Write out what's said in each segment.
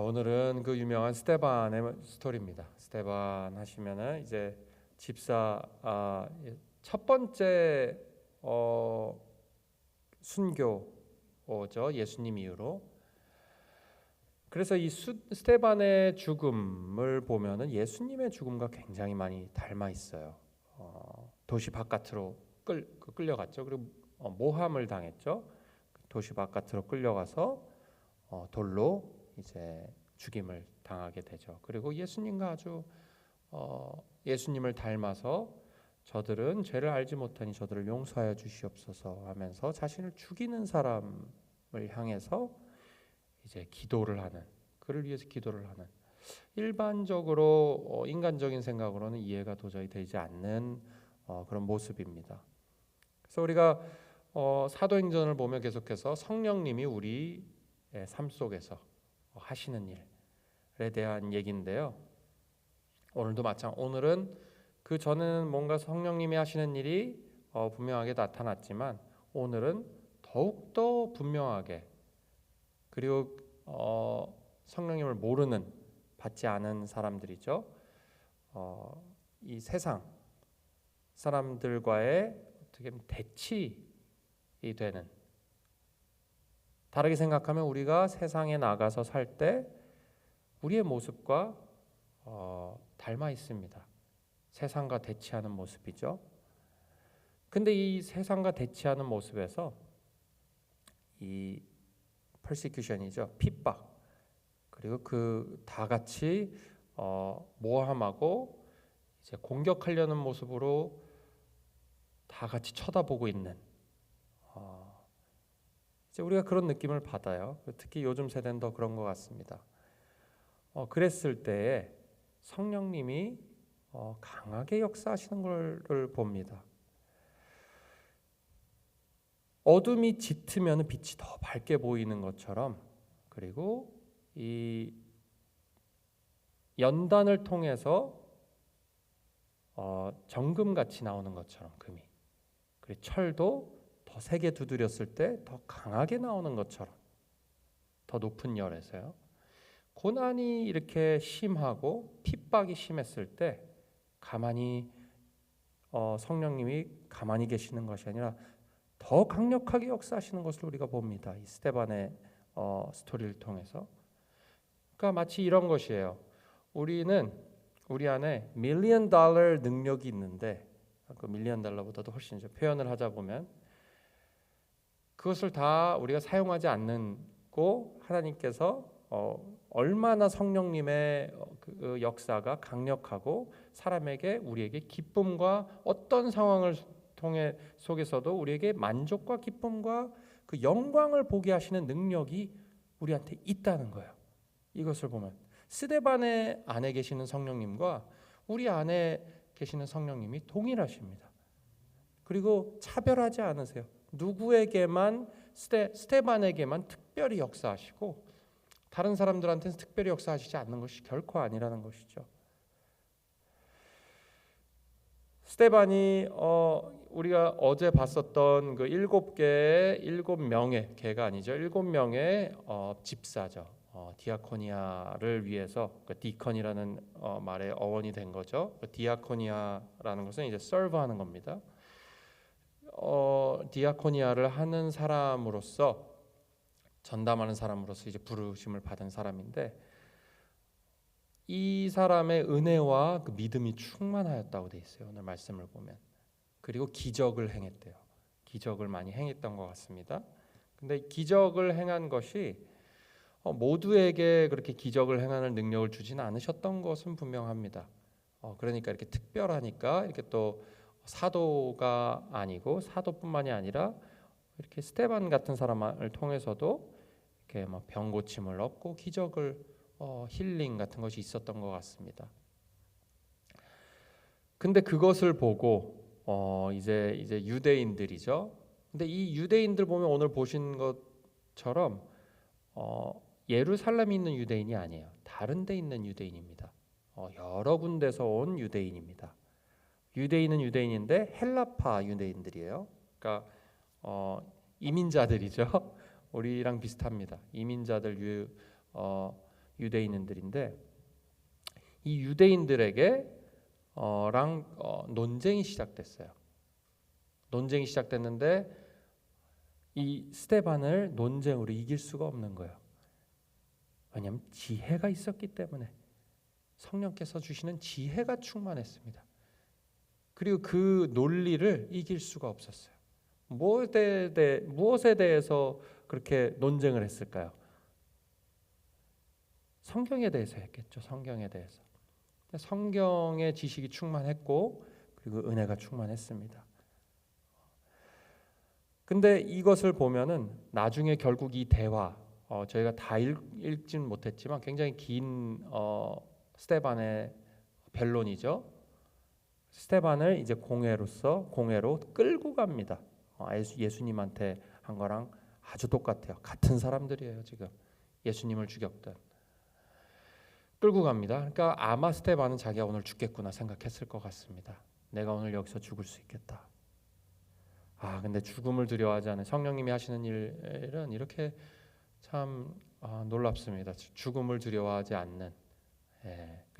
오늘은 그 유명한 스테반의 스토리입니다. 스테반 하시면은 이제 집사 첫 번째 순교죠. 예수님 이후로. 그래서 이 스테반의 죽음을 보면은 예수님의 죽음과 굉장히 많이 닮아 있어요. 도시 바깥으로 끌려갔죠. 그리고 모함을 당했죠. 도시 바깥으로 끌려가서 돌로 이제 죽임을 당하게 되죠. 그리고 예수님과 아주 예수님을 닮아서 저들은 죄를 알지 못하니 저들을 용서하여 주시옵소서 하면서 자신을 죽이는 사람을 향해서 이제 기도를 하는, 그를 위해서 기도를 하는, 일반적으로 인간적인 생각으로는 이해가 도저히 되지 않는 그런 모습입니다. 그래서 우리가 사도행전을 보면 계속해서 성령님이 우리의 삶 속에서 하시는 일에 대한 얘기인데요. 오늘은 그 전에는 뭔가 성령님이 하시는 일이 분명하게 나타났지만 오늘은 더욱더 분명하게, 그리고 성령님을 모르는, 받지 않은 사람들이죠. 이 세상 사람들과의 어떻게 보면 대치이 되는, 다르게 생각하면 우리가 세상에 나가서 살 때 우리의 모습과 닮아 있습니다. 세상과 대치하는 모습이죠. 근데 이 세상과 대치하는 모습에서 이 persecution이죠. 핍박, 그리고 그 다 같이 모함하고 이제 공격하려는 모습으로 다 같이 쳐다보고 있는, 이제 우리가 그런 느낌을 받아요. 특히 요즘 세대는 더 그런 것 같습니다. 그랬을 때에 성령님이 강하게 역사하시는 걸 봅니다. 어둠이 짙으면 빛이 더 밝게 보이는 것처럼, 그리고 이 연단을 통해서 정금같이 나오는 것처럼 금이, 그리고 철도 더 세게 두드렸을 때 더 강하게 나오는 것처럼, 더 높은 열에서요. 고난이 이렇게 심하고 핍박이 심했을 때 가만히 성령님이 가만히 계시는 것이 아니라 더 강력하게 역사하시는 것을 우리가 봅니다. 이 스테반의 스토리를 통해서. 그러니까 마치 이런 것이에요. 우리 안에 밀리언 달러 능력이 있는데, 그 밀리언 달러보다도 훨씬 표현을 하자 보면 그것을 다 우리가 사용하지 않고 하나님께서 얼마나 성령님의 그 역사가 강력하고 사람에게, 우리에게 기쁨과 어떤 상황을 통해 속에서도 우리에게 만족과 기쁨과 그 영광을 보게 하시는 능력이 우리한테 있다는 거예요. 이것을 보면 스데반의 안에 계시는 성령님과 우리 안에 계시는 성령님이 동일하십니다. 그리고 차별하지 않으세요. 누구에게만, 스데반에게만 특별히 역사하시고 다른 사람들한테는 특별히 역사하시지 않는 것이 결코 아니라는 것이죠. 스데반이 우리가 어제 봤었던 그 7명의 개가 아니죠. 7명의 집사죠. 디아코니아를 위해서, 그 디컨이라는 말의 어원이 된 거죠. 그 디아코니아라는 것은 이제 서브하는 겁니다. 디아코니아를 하는 사람으로서, 전담하는 사람으로서 이제 부르심을 받은 사람인데, 이 사람의 은혜와 그 믿음이 충만하였다고 돼 있어요. 오늘 말씀을 보면. 그리고 기적을 행했대요. 기적을 많이 행했던 것 같습니다. 근데 기적을 행한 것이 모두에게 그렇게 기적을 행하는 능력을 주지는 않으셨던 것은 분명합니다. 그러니까 이렇게 특별하니까 이렇게 또 사도가 아니고, 사도뿐만이 아니라 이렇게 스테반 같은 사람을 통해서도 이렇게 병 고침을 얻고 기적을 힐링 같은 것이 있었던 것 같습니다. 근데 그것을 보고 이제 유대인들이죠. 근데 이 유대인들 보면 오늘 보신 것처럼 예루살렘에 있는 유대인이 아니에요. 다른 데 있는 유대인입니다. 여러 군데서 온 유대인입니다. 유대인은 유대인인데 헬라파 유대인들이에요. 그러니까 이민자들이죠. 우리랑 비슷합니다. 이민자들 유대인들인데 이 유대인들에게 논쟁이 시작됐어요. 논쟁이 시작됐는데 이 스데반을 논쟁으로 이길 수가 없는 거예요. 왜냐하면 지혜가 있었기 때문에 성령께서 주시는 지혜가 충만했습니다. 그리고 그 논리를 이길 수가 없었어요. 무엇에 대해서 그렇게 논쟁을 했을까요? 성경에 대해서 했겠죠. 성경에 대해서. 성경의 지식이 충만했고 그리고 은혜가 충만했습니다. 근데 이것을 보면은 나중에 결국 이 대화 저희가 다 읽지는 못했지만 굉장히 긴 스데반의 변론이죠. 스데반을 이제 공회로 끌고 갑니다. 예수님한테 한 거랑 아주 똑같아요. 같은 사람들이에요. 지금 예수님을 죽였던 끌고 갑니다. 그러니까 아마 스데반은 자기가 오늘 죽겠구나 생각했을 것 같습니다. 내가 오늘 여기서 죽을 수 있겠다. 근데 죽음을 두려워하지 않은 성령님이 하시는 일은 이렇게 참 놀랍습니다. 죽음을 두려워하지 않는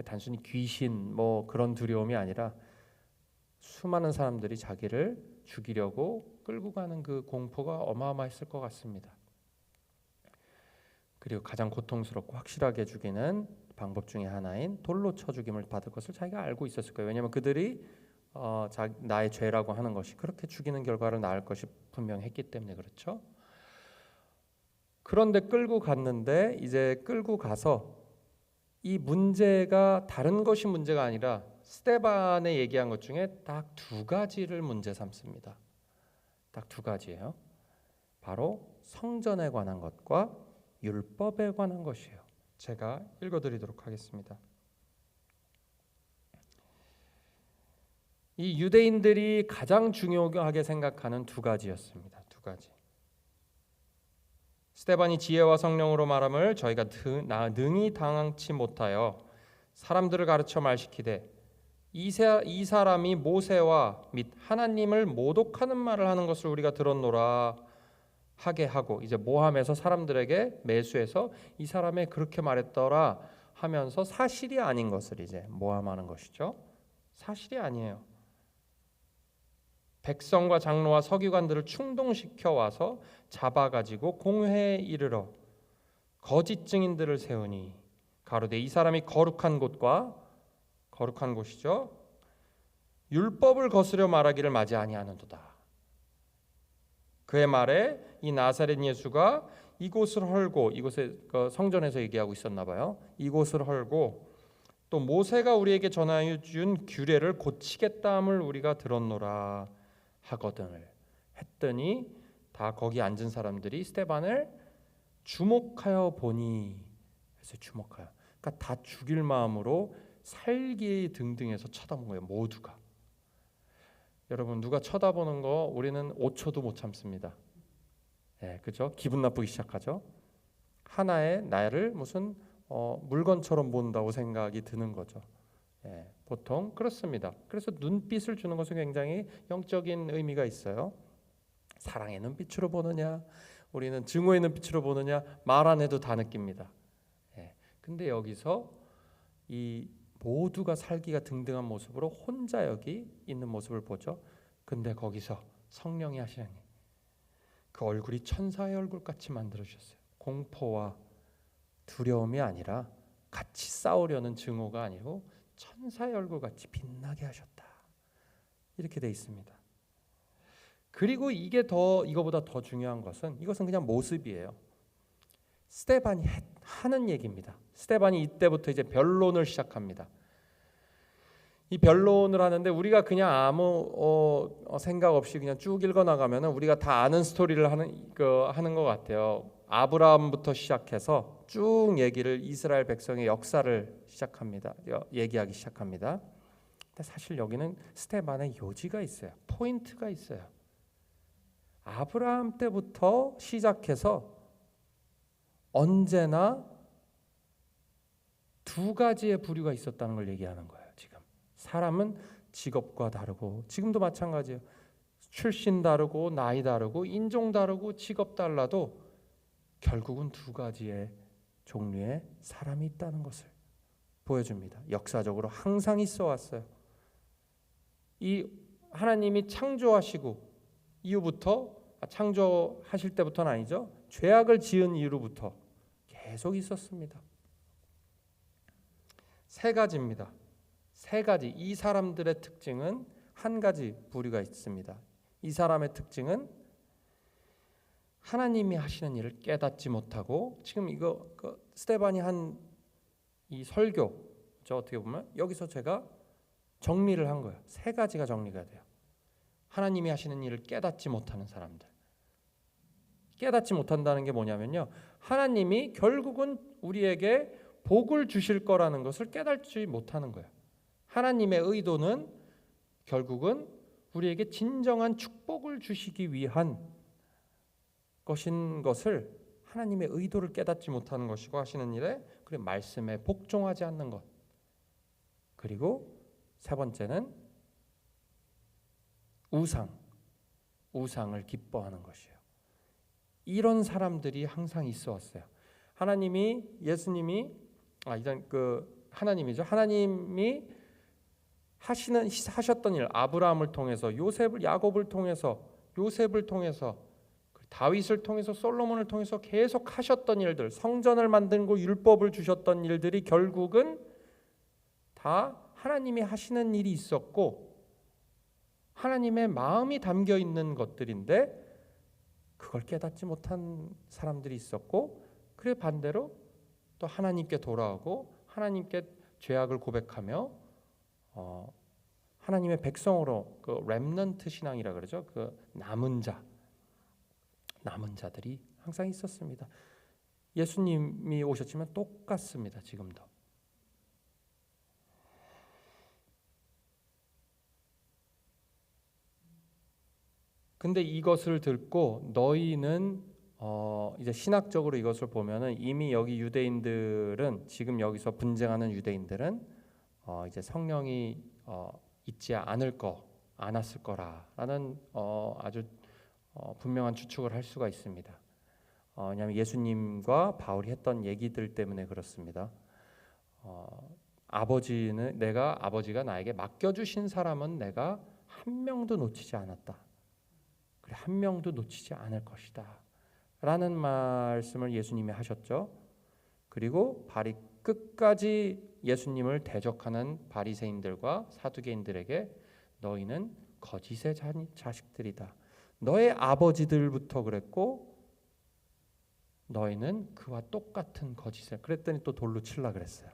단순히 귀신 그런 두려움이 아니라 수많은 사람들이 자기를 죽이려고 끌고 가는 그 공포가 어마어마했을 것 같습니다. 그리고 가장 고통스럽고 확실하게 죽이는 방법 중에 하나인 돌로 쳐 죽임을 받을 것을 자기가 알고 있었을 거예요. 왜냐하면 그들이 나의 죄라고 하는 것이 그렇게 죽이는 결과를 낳을 것이 분명했기 때문에 그렇죠. 그런데 끌고 갔는데 이제 끌고 가서 이 문제가 다른 것이 문제가 아니라 스데반에 얘기한 것 중에 딱 두 가지를 문제 삼습니다. 딱 두 가지예요. 바로 성전에 관한 것과 율법에 관한 것이에요. 제가 읽어드리도록 하겠습니다. 이 유대인들이 가장 중요하게 생각하는 두 가지였습니다. 두 가지. 스데반이 지혜와 성령으로 말함을 저희가 능히 당치 못하여 사람들을 가르쳐 말시키되 이 사람이 모세와 및 하나님을 모독하는 말을 하는 것을 우리가 들었노라 하게 하고 이제 모함해서 사람들에게 매수해서 이 사람이 그렇게 말했더라 하면서 사실이 아닌 것을 이제 모함하는 것이죠. 사실이 아니에요. 백성과 장로와 서기관들을 충동시켜 와서 잡아가지고 공회에 이르러 거짓 증인들을 세우니 가로되 이 사람이 거룩한 곳이죠. 율법을 거스려 말하기를 맞이 아니하는도다. 그의 말에 이 나사렛 예수가 이곳을 헐고 이곳에 성전에서 얘기하고 있었나 봐요. 이곳을 헐고 또 모세가 우리에게 전하여 준 규례를 고치겠다함을 우리가 들었노라 하거든을 했더니 다 거기 앉은 사람들이 스데반을 주목하여 보니 그래서 주목하여 그러니까 다 죽일 마음으로 살기 등등해서 쳐다본 거예요. 모두가. 여러분 누가 쳐다보는 거 우리는 5초도 못 참습니다. 그죠? 기분 나쁘기 시작하죠. 하나의 나를 무슨 물건처럼 본다고 생각이 드는 거죠. 보통 그렇습니다. 그래서 눈빛을 주는 것은 굉장히 영적인 의미가 있어요. 사랑의 눈빛으로 보느냐, 우리는 증오의 눈빛으로 보느냐, 말 안 해도 다 느낍니다. 근데 여기서 이 모두가 살기가 등등한 모습으로 혼자 여기 있는 모습을 보죠. 근데 거기서 성령이 하시는 그 얼굴이 천사의 얼굴같이 만들어주셨어요. 공포와 두려움이 아니라 같이 싸우려는 증오가 아니고 천사의 얼굴같이 빛나게 하셨다. 이렇게 돼 있습니다. 그리고 이거보다 더 중요한 것은 이것은 그냥 모습이에요. 스데반이 하는 얘기입니다. 스데반이 이때부터 이제 변론을 시작합니다. 이 변론을 하는데 우리가 그냥 아무 생각 없이 그냥 쭉 읽어 나가면 우리가 다 아는 스토리를 하는 것 같아요. 아브라함부터 시작해서 쭉 얘기를 이스라엘 백성의 역사를 얘기하기 시작합니다. 근데 사실 여기는 스데반의 요지가 있어요. 포인트가 있어요. 아브라함 때부터 시작해서 언제나 두 가지의 부류가 있었다는 걸 얘기하는 거예요. 지금 사람은 직업과 다르고 지금도 마찬가지예요. 출신 다르고 나이 다르고 인종 다르고 직업 달라도 결국은 두 가지의 종류의 사람이 있다는 것을 보여줍니다. 역사적으로 항상 있어 왔어요. 이 하나님이 창조하시고 이후부터, 창조하실 때부터는 아니죠. 죄악을 지은 이후로부터 계속 있었습니다. 세 가지입니다. 세 가지. 이 사람들의 특징은 한 가지 부류가 있습니다. 이 사람의 특징은 하나님이 하시는 일을 깨닫지 못하고, 지금 이거 스데반이 한 이 설교, 저 어떻게 보면 여기서 제가 정리를 한 거예요. 세 가지가 정리가 돼요. 하나님이 하시는 일을 깨닫지 못하는 사람들. 깨닫지 못한다는 게 뭐냐면요, 하나님이 결국은 우리에게 복을 주실 거라는 것을 깨닫지 못하는 거예요. 하나님의 의도는 결국은 우리에게 진정한 축복을 주시기 위한 것인 것을, 하나님의 의도를 깨닫지 못하는 것이고, 하시는 일에 그리고 말씀에 복종하지 않는 것. 그리고 세 번째는 우상을 기뻐하는 것이에요. 이런 사람들이 항상 있어 왔어요. 하나님이죠. 하나님이 하셨던 일, 아브라함을 통해서, 야곱을 통해서, 요셉을 통해서, 다윗을 통해서, 솔로몬을 통해서 계속 하셨던 일들, 성전을 만들고 율법을 주셨던 일들이 결국은 다 하나님이 하시는 일이 있었고 하나님의 마음이 담겨 있는 것들인데, 그걸 깨닫지 못한 사람들이 있었고, 그래 반대로 또 하나님께 돌아오고 하나님께 죄악을 고백하며 하나님의 백성으로, 그 렘넌트 신앙이라 그러죠. 그 남은 자들이 항상 있었습니다. 예수님이 오셨지만 똑같습니다. 지금도. 근데 이것을 듣고 너희는 이제 신학적으로 이것을 보면은, 이미 여기 유대인들은, 지금 여기서 분쟁하는 유대인들은 이제 성령이 있지 않았을 거라라는 아주 분명한 추측을 할 수가 있습니다. 왜냐하면 예수님과 바울이 했던 얘기들 때문에 그렇습니다. 아버지가 나에게 맡겨주신 사람은 내가 한 명도 놓치지 않았다. 그래, 한 명도 놓치지 않을 것이다 라는 말씀을 예수님이 하셨죠. 그리고 끝까지 예수님을 대적하는 바리새인들과 사두개인들에게 너희는 거짓의 자식들이다. 너의 아버지들부터 그랬고 너희는 그와 똑같은 거짓을, 그랬더니 또 돌로 칠라 그랬어요.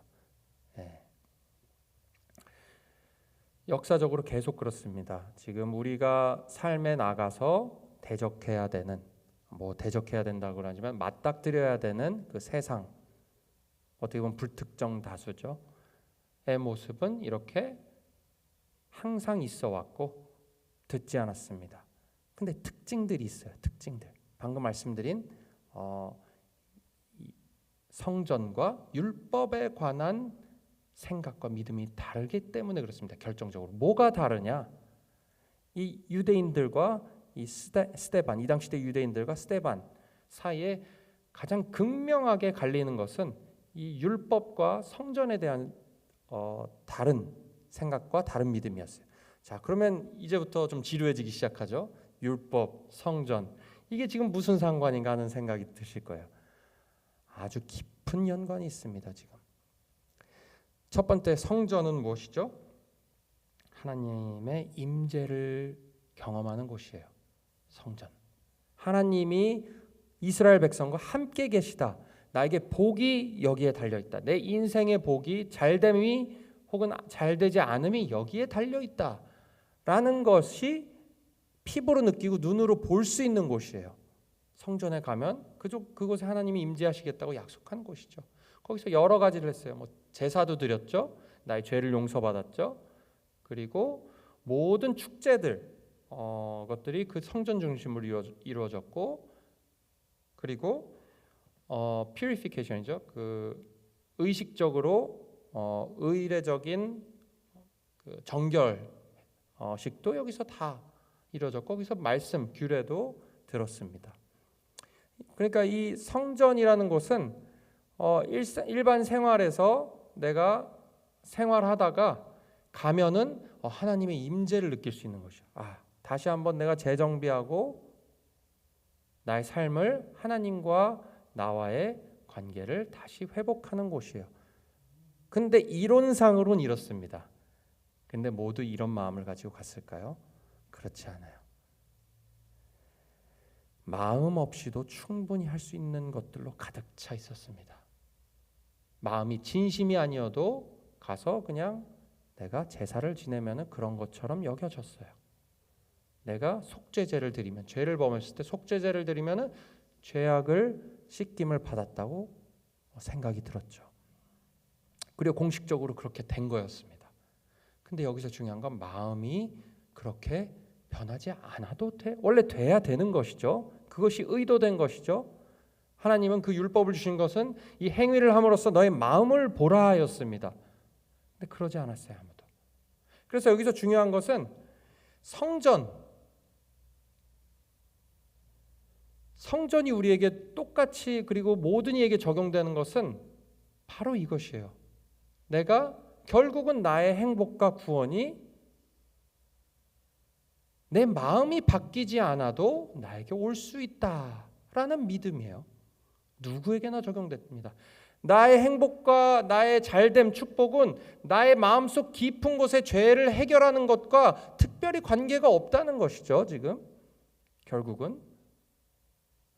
역사적으로 계속 그렇습니다. 지금 우리가 삶에 나가서 대적해야 된다고 하지만 맞닥뜨려야 되는 그 세상, 어떻게 보면 불특정 다수죠. 의 모습은 이렇게 항상 있어 왔고 듣지 않았습니다. 근데 특징들이 있어요. 특징들. 방금 말씀드린 성전과 율법에 관한 생각과 믿음이 다르기 때문에 그렇습니다. 결정적으로 뭐가 다르냐? 이 유대인들과 이 스데반, 이 당시 때 유대인들과 스데반 사이에 가장 극명하게 갈리는 것은 이 율법과 성전에 대한 다른 생각과 다른 믿음이었어요. 자, 그러면 이제부터 좀 지루해지기 시작하죠. 율법, 성전, 이게 지금 무슨 상관인가 하는 생각이 드실 거예요. 아주 깊은 연관이 있습니다. 지금 첫 번째, 성전은 무엇이죠? 하나님의 임재를 경험하는 곳이에요. 성전. 하나님이 이스라엘 백성과 함께 계시다. 나에게 복이 여기에 달려있다. 내 인생의 복이, 잘됨이 혹은 잘되지 않음이 여기에 달려있다 라는 것이 피부로 느끼고 눈으로 볼 수 있는 곳이에요. 성전에 가면 그곳에 하나님이 임재하시겠다고 약속한 곳이죠. 거기서 여러 가지를 했어요. 제사도 드렸죠. 나의 죄를 용서받았죠. 그리고 모든 축제들 것들이 그 성전 중심으로 이루어졌고, 그리고 purification이죠. 그 의식적으로 의례적인 그 정결식도 여기서 다 이루어졌고, 거기서 말씀, 규례도 들었습니다. 그러니까 이 성전이라는 곳은 일반 생활에서 내가 생활하다가 가면은 하나님의 임재를 느낄 수 있는 것이야. 다시 한번 내가 재정비하고 나의 삶을 하나님과 나와의 관계를 다시 회복하는 곳이에요. 근데 이론상으로는 이렇습니다. 근데 모두 이런 마음을 가지고 갔을까요? 그렇지 않아요. 마음 없이도 충분히 할 수 있는 것들로 가득 차 있었습니다. 마음이 진심이 아니어도 가서 그냥 내가 제사를 지내면 그런 것처럼 여겨졌어요. 내가 속죄제를 드리면, 죄를 범했을 때 속죄제를 드리면 죄악을 씻김을 받았다고 생각이 들었죠. 그리고 공식적으로 그렇게 된 거였습니다. 근데 여기서 중요한 건 마음이 그렇게 변하지 않아도 돼. 원래 돼야 되는 것이죠. 그것이 의도된 것이죠. 하나님은 그 율법을 주신 것은 이 행위를 함으로써 너의 마음을 보라 하였습니다. 근데 그러지 않았어요, 아무도. 그래서 여기서 중요한 것은 성전이 우리에게 똑같이 그리고 모든 이에게 적용되는 것은 바로 이것이에요. 내가 결국은 나의 행복과 구원이 내 마음이 바뀌지 않아도 나에게 올 수 있다라는 믿음이에요. 누구에게나 적용됩니다. 나의 행복과 나의 잘됨, 축복은 나의 마음속 깊은 곳의 죄를 해결하는 것과 특별히 관계가 없다는 것이죠. 지금 결국은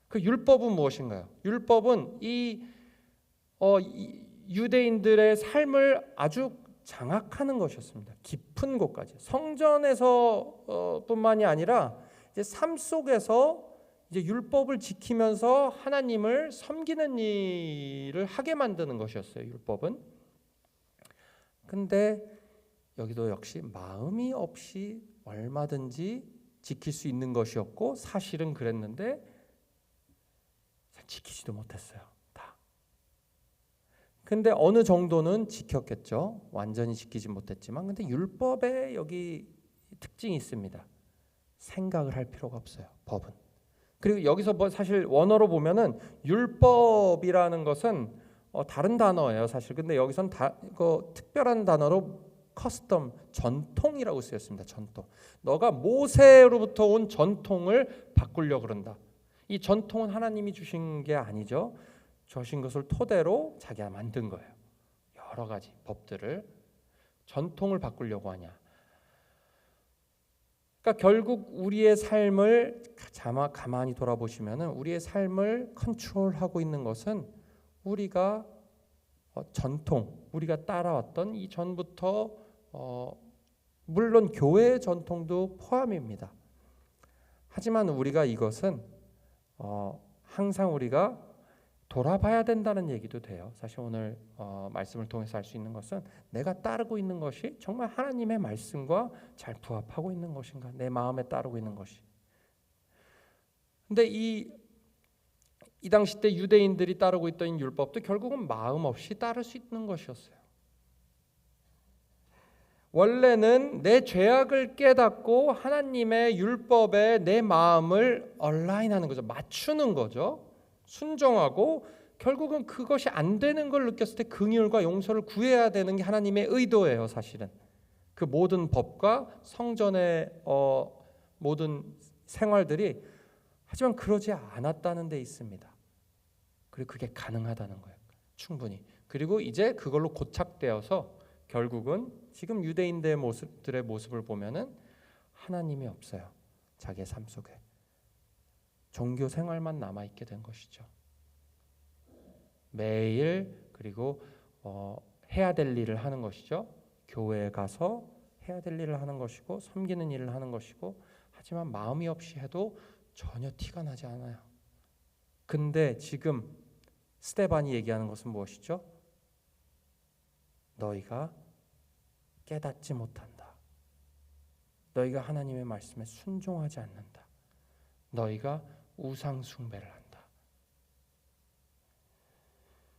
그 율법은 무엇인가요? 율법은 이 유대인들의 삶을 아주 장악하는 것이었습니다. 깊은 곳까지. 성전에서 뿐만이 아니라 이제 삶 속에서 이제 율법을 지키면서 하나님을 섬기는 일을 하게 만드는 것이었어요. 율법은. 근데 여기도 역시 마음이 없이 얼마든지 지킬 수 있는 것이었고 사실은 그랬는데 지키지도 못했어요. 다. 근데 어느 정도는 지켰겠죠. 완전히 지키지 못했지만 근데 율법에 여기 특징이 있습니다. 생각을 할 필요가 없어요. 법은. 그리고 여기서 사실 원어로 보면은 율법이라는 것은 다른 단어예요, 사실. 근데 여기선 특별한 단어로 커스텀, 전통이라고 쓰였습니다. 전통. 너가 모세로부터 온 전통을 바꾸려고 그런다. 이 전통은 하나님이 주신 게 아니죠. 주신 것을 토대로 자기가 만든 거예요. 여러 가지 법들을 전통을 바꾸려고 하냐. 그러니까 결국 우리의 삶을 가만히 돌아보시면은 우리의 삶을 컨트롤하고 있는 것은 우리가 전통, 우리가 따라왔던 이 전부터 물론 교회의 전통도 포함입니다. 하지만 우리가 이것은 항상 우리가 돌아봐야 된다는 얘기도 돼요. 사실 오늘 말씀을 통해서 알 수 있는 것은 내가 따르고 있는 것이 정말 하나님의 말씀과 잘 부합하고 있는 것인가, 내 마음에 따르고 있는 것이. 근데 이 당시 때 유대인들이 따르고 있던 율법도 결국은 마음 없이 따를 수 있는 것이었어요. 원래는 내 죄악을 깨닫고 하나님의 율법에 내 마음을 얼라인하는 거죠. 맞추는 거죠. 순종하고 결국은 그것이 안 되는 걸 느꼈을 때 긍휼과 용서를 구해야 되는 게 하나님의 의도예요. 사실은 그 모든 법과 성전의 모든 생활들이. 하지만 그러지 않았다는 데 있습니다. 그리고 그게 가능하다는 거예요. 충분히. 그리고 이제 그걸로 고착되어서 결국은 지금 유대인들의 모습을 보면은 하나님이 없어요. 자기의 삶 속에. 종교 생활만 남아있게 된 것이죠. 매일 그리고 해야 될 일을 하는 것이죠. 교회에 가서 해야 될 일을 하는 것이고 섬기는 일을 하는 것이고 하지만 마음이 없이 해도 전혀 티가 나지 않아요. 근데 지금 스데반이 얘기하는 것은 무엇이죠? 너희가 깨닫지 못한다. 너희가 하나님의 말씀에 순종하지 않는다. 너희가 우상 숭배를 한다.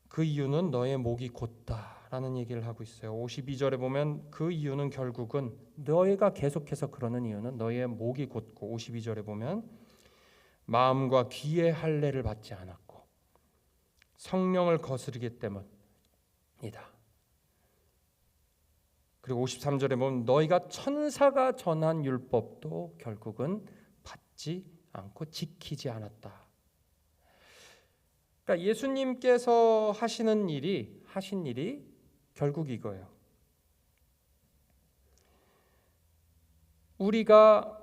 그 이유는 너의 목이 곧다라는 얘기를 하고 있어요. 52절에 보면 그 이유는 결국은 너희가 계속해서 그러는 이유는 너희의 목이 곧고 52절에 보면 마음과 귀의 할례를 받지 않았고 성령을 거스르기 때문이다. 그리고 53절에 보면 너희가 천사가 전한 율법도 결국은 받지 않고 지키지 않았다. 그러니까 예수님께서 하신 일이 결국 이거예요. 우리가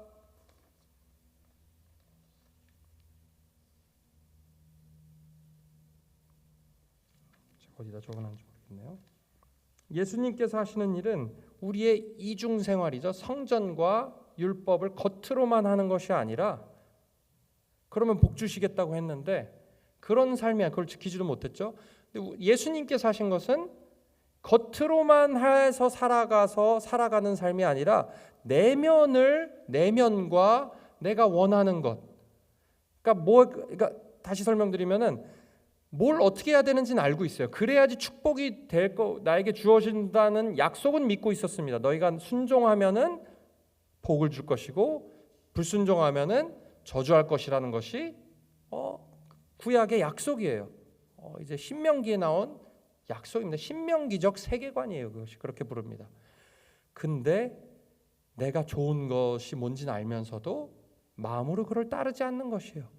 어디다 적어놨는지 모르겠네요. 예수님께서 하시는 일은 우리의 이중 생활이죠. 성전과 율법을 겉으로만 하는 것이 아니라, 그러면 복 주시겠다고 했는데 그런 삶이 그걸 지키지도 못했죠. 예수님께서 하신 것은 겉으로만 해서 살아가는 삶이 아니라 내면과 내가 원하는 것. 그러니까 다시 설명드리면은 뭘 어떻게 해야 되는지는 알고 있어요. 그래야지 축복이 나에게 주어진다는 약속은 믿고 있었습니다. 너희가 순종하면은 복을 줄 것이고 불순종하면은 저주할 것이라는 것이 구약의 약속이에요. 이제 신명기에 나온 약속입니다. 신명기적 세계관이에요. 그것이 그렇게 부릅니다. 근데 내가 좋은 것이 뭔지는 알면서도 마음으로 그걸 따르지 않는 것이에요.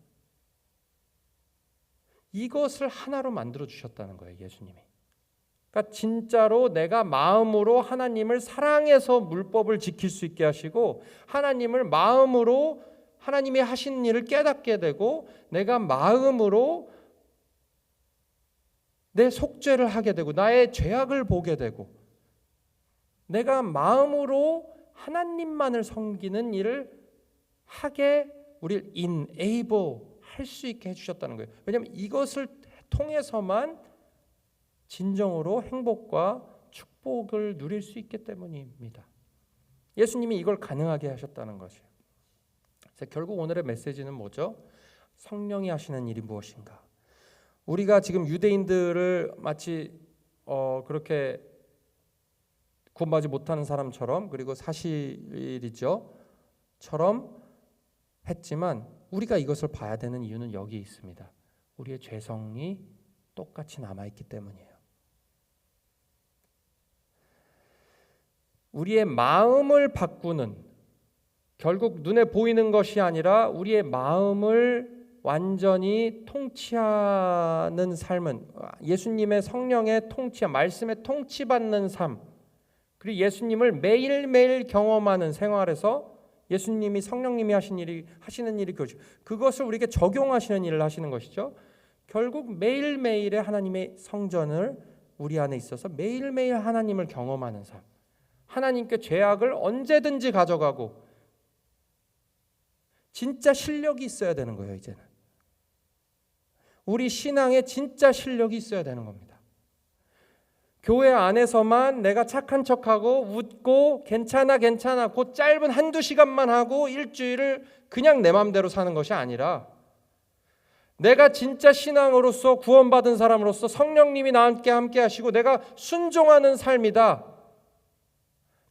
이것을 하나로 만들어 주셨다는 거예요, 예수님이. 그러니까 진짜로 내가 마음으로 하나님을 사랑해서 물법을 지킬 수 있게 하시고, 하나님을 마음으로 하나님이 하신 일을 깨닫게 되고, 내가 마음으로 내 속죄를 하게 되고, 나의 죄악을 보게 되고, 내가 마음으로 하나님만을 섬기는 일을 하게 우리를 enable 할 수 있게 해주셨다는 거예요. 왜냐하면 이것을 통해서만 진정으로 행복과 축복을 누릴 수 있기 때문입니다. 예수님이 이걸 가능하게 하셨다는 것이에요. 그래서 결국 오늘의 메시지는 뭐죠? 성령이 하시는 일이 무엇인가? 우리가 지금 유대인들을 마치 그렇게 구원받지 못하는 사람처럼, 그리고 사실이죠 처럼 했지만, 우리가 이것을 봐야 되는 이유는 여기 있습니다. 우리의 죄성이 똑같이 남아있기 때문이에요. 우리의 마음을 바꾸는, 결국 눈에 보이는 것이 아니라 우리의 마음을 완전히 통치하는 삶은, 예수님의 성령의 통치, 말씀의 통치받는 삶, 그리고 예수님을 매일매일 경험하는 생활에서 예수님이, 성령님이 하시는 일이 그것을 우리에게 적용하시는 일을 하시는 것이죠. 결국 매일매일의 하나님의 성전을 우리 안에 있어서 매일매일 하나님을 경험하는 삶, 하나님께 죄악을 언제든지 가져가고, 진짜 실력이 있어야 되는 거예요. 이제는 우리 신앙에 진짜 실력이 있어야 되는 겁니다. 교회 안에서만 내가 착한 척하고 웃고 괜찮아 그 짧은 한두 시간만 하고 일주일을 그냥 내 맘대로 사는 것이 아니라, 내가 진짜 신앙으로서 구원받은 사람으로서 성령님이 나와 함께 하시고 내가 순종하는 삶이다.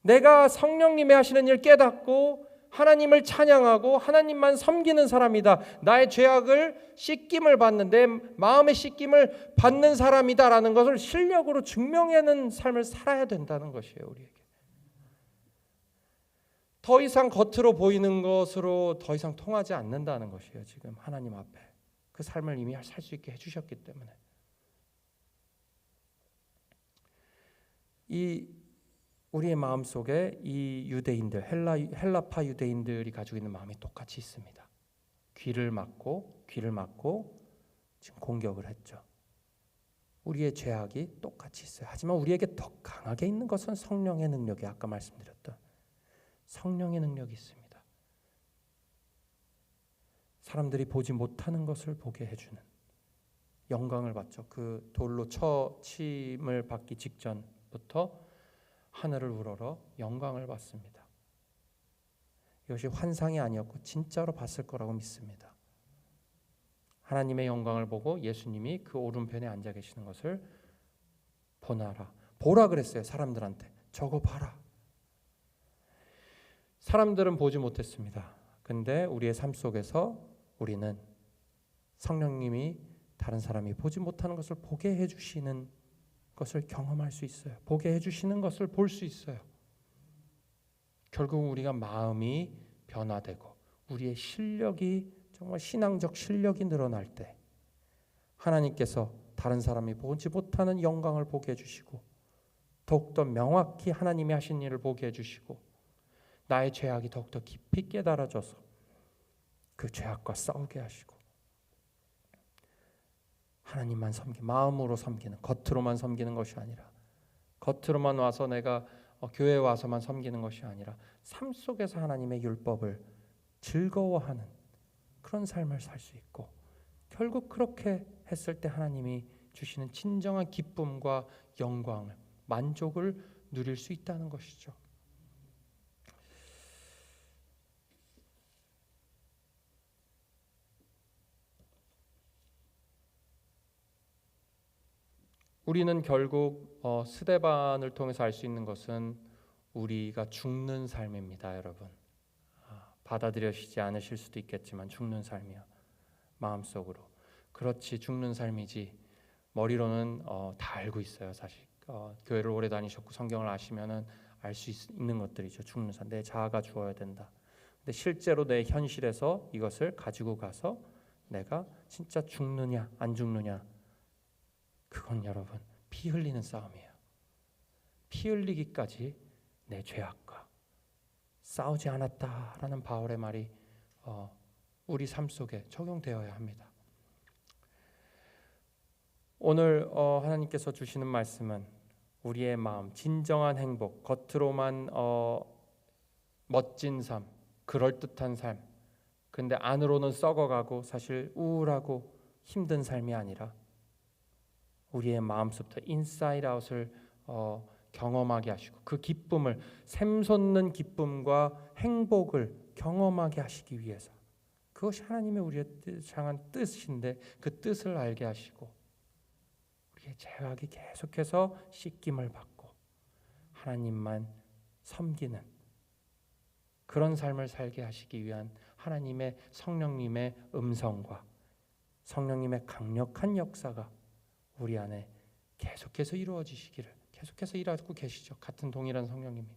내가 성령님이 하시는 일 깨닫고 하나님을 찬양하고 하나님만 섬기는 사람이다. 나의 죄악을 씻김을 받는, 내 마음의 씻김을 받는 사람이다라는 것을 실력으로 증명하는 삶을 살아야 된다는 것이에요. 우리에게 더 이상 겉으로 보이는 것으로 더 이상 통하지 않는다는 것이에요. 지금 하나님 앞에 그 삶을 이미 살 수 있게 해주셨기 때문에. 우리의 마음속에 이 유대인들, 헬라파 유대인들이 가지고 있는 마음이 똑같이 있습니다. 귀를 막고 지금 공격을 했죠. 우리의 죄악이 똑같이 있어요. 하지만 우리에게 더 강하게 있는 것은 성령의 능력이, 아까 말씀드렸던 성령의 능력이 있습니다. 사람들이 보지 못하는 것을 보게 해주는, 영광을 받죠. 그 돌로 침을 받기 직전부터 하늘을 우러러 영광을 받습니다. 이것이 환상이 아니었고 진짜로 봤을 거라고 믿습니다. 하나님의 영광을 보고 예수님이 그 오른편에 앉아 계시는 것을 보라 그랬어요. 사람들한테 저거 봐라. 사람들은 보지 못했습니다. 근데 우리의 삶 속에서 우리는 성령님이 다른 사람이 보지 못하는 것을 보게 해주시는 것을 경험할 수 있어요. 보게 해주시는 것을 볼 수 있어요. 결국 우리가 마음이 변화되고 우리의 실력이 정말 신앙적 실력이 늘어날 때 하나님께서 다른 사람이 보지 못하는 영광을 보게 해주시고 더욱더 명확히 하나님이 하신 일을 보게 해주시고 나의 죄악이 더욱더 깊이 깨달아져서 그 죄악과 싸우게 하시고 하나님만 마음으로 섬기는, 겉으로만 섬기는 것이 아니라 겉으로만 와서 내가 교회에 와서만 섬기는 것이 아니라 삶 속에서 하나님의 율법을 즐거워하는 그런 삶을 살 수 있고 결국 그렇게 했을 때 하나님이 주시는 진정한 기쁨과 영광을, 만족을 누릴 수 있다는 것이죠. 우리는 결국 스데반을 통해서 알 수 있는 것은 우리가 죽는 삶입니다, 여러분. 받아들여지지 않으실 수도 있겠지만 죽는 삶이야. 마음속으로. 그렇지, 죽는 삶이지. 머리로는 다 알고 있어요, 사실. 교회를 오래 다니셨고 성경을 아시면은 알 수 있는 것들이죠. 죽는 삶. 내 자아가 죽어야 된다. 근데 실제로 내 현실에서 이것을 가지고 가서 내가 진짜 죽느냐 안 죽느냐, 그건 여러분 피 흘리는 싸움이에요. 피 흘리기까지 내 죄악과 싸우지 않았다라는 바울의 말이 우리 삶 속에 적용되어야 합니다. 오늘 하나님께서 주시는 말씀은 우리의 마음, 진정한 행복, 겉으로만 멋진 삶, 그럴듯한 삶, 근데 안으로는 썩어가고 사실 우울하고 힘든 삶이 아니라 우리의 마음속부터 인사이드 아웃을 경험하게 하시고 그 기쁨을, 샘솟는 기쁨과 행복을 경험하게 하시기 위해서, 그것이 하나님의 우리의 향한 뜻인데 그 뜻을 알게 하시고 우리의 죄악이 계속해서 씻김을 받고 하나님만 섬기는 그런 삶을 살게 하시기 위한 하나님의 성령님의 음성과 성령님의 강력한 역사가 우리 안에 계속해서 이루어지시기를 계속해서 일하고 계시죠. 같은 동일한 성령님이.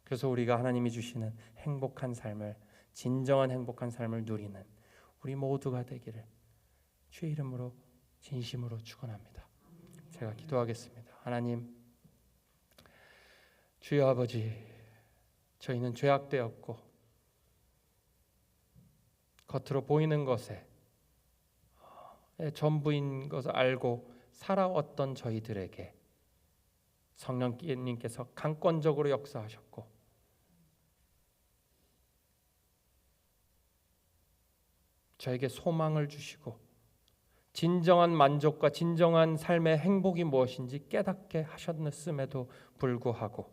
그래서 우리가 하나님이 주시는 행복한 삶을, 진정한 행복한 삶을 누리는 우리 모두가 되기를 주의 이름으로 진심으로 축원합니다. 제가 기도하겠습니다. 하나님, 주여 아버지, 저희는 죄악되었고 겉으로 보이는 것에 전부인 것을 알고 살아왔던 저희들에게 성령님께서 강권적으로 역사하셨고 저에게 소망을 주시고 진정한 만족과 진정한 삶의 행복이 무엇인지 깨닫게 하셨음에도 불구하고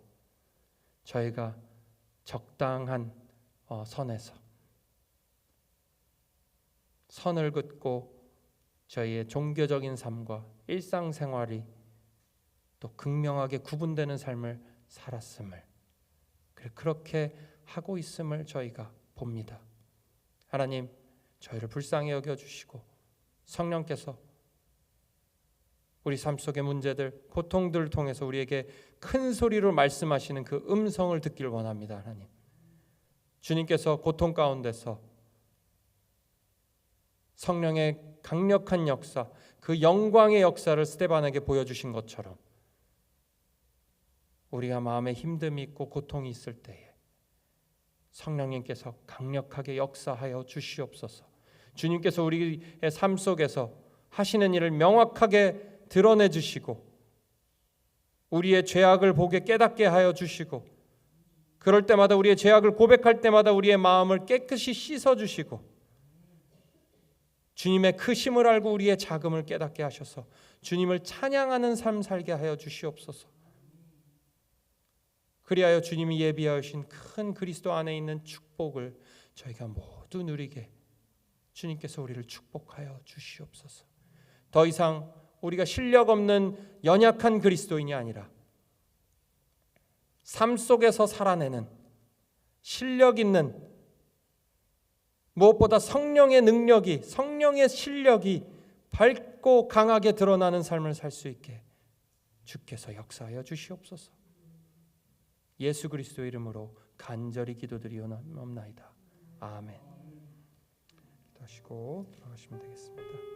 저희가 적당한 선에서 선을 긋고 저희의 종교적인 삶과 일상생활이 또 극명하게 구분되는 삶을 살았음을, 그렇게 하고 있음을 저희가 봅니다. 하나님, 저희를 불쌍히 여겨주시고 성령께서 우리 삶 속의 문제들, 고통들을 통해서 우리에게 큰 소리로 말씀하시는 그 음성을 듣길 원합니다. 하나님, 주님께서 고통 가운데서 성령의 강력한 역사, 그 영광의 역사를 스데반에게 보여주신 것처럼 우리가 마음에 힘듦이 있고 고통이 있을 때에 성령님께서 강력하게 역사하여 주시옵소서. 주님께서 우리의 삶 속에서 하시는 일을 명확하게 드러내 주시고 우리의 죄악을 보게 깨닫게 하여 주시고 그럴 때마다 우리의 죄악을 고백할 때마다 우리의 마음을 깨끗이 씻어 주시고 주님의 크심을 알고 우리의 작음을 깨닫게 하셔서 주님을 찬양하는 삶 살게 하여 주시옵소서. 그리하여 주님이 예비하신 큰 그리스도 안에 있는 축복을 저희가 모두 누리게 주님께서 우리를 축복하여 주시옵소서. 더 이상 우리가 실력 없는 연약한 그리스도인이 아니라 삶 속에서 살아내는 실력 있는, 무엇보다 성령의 능력이, 성령의 실력이 밝고 강하게 드러나는 삶을 살 수 있게 주께서 역사하여 주시옵소서. 예수 그리스도의 이름으로 간절히 기도드리옵나이다. 아멘. 기도하시고 들어가시면 되겠습니다.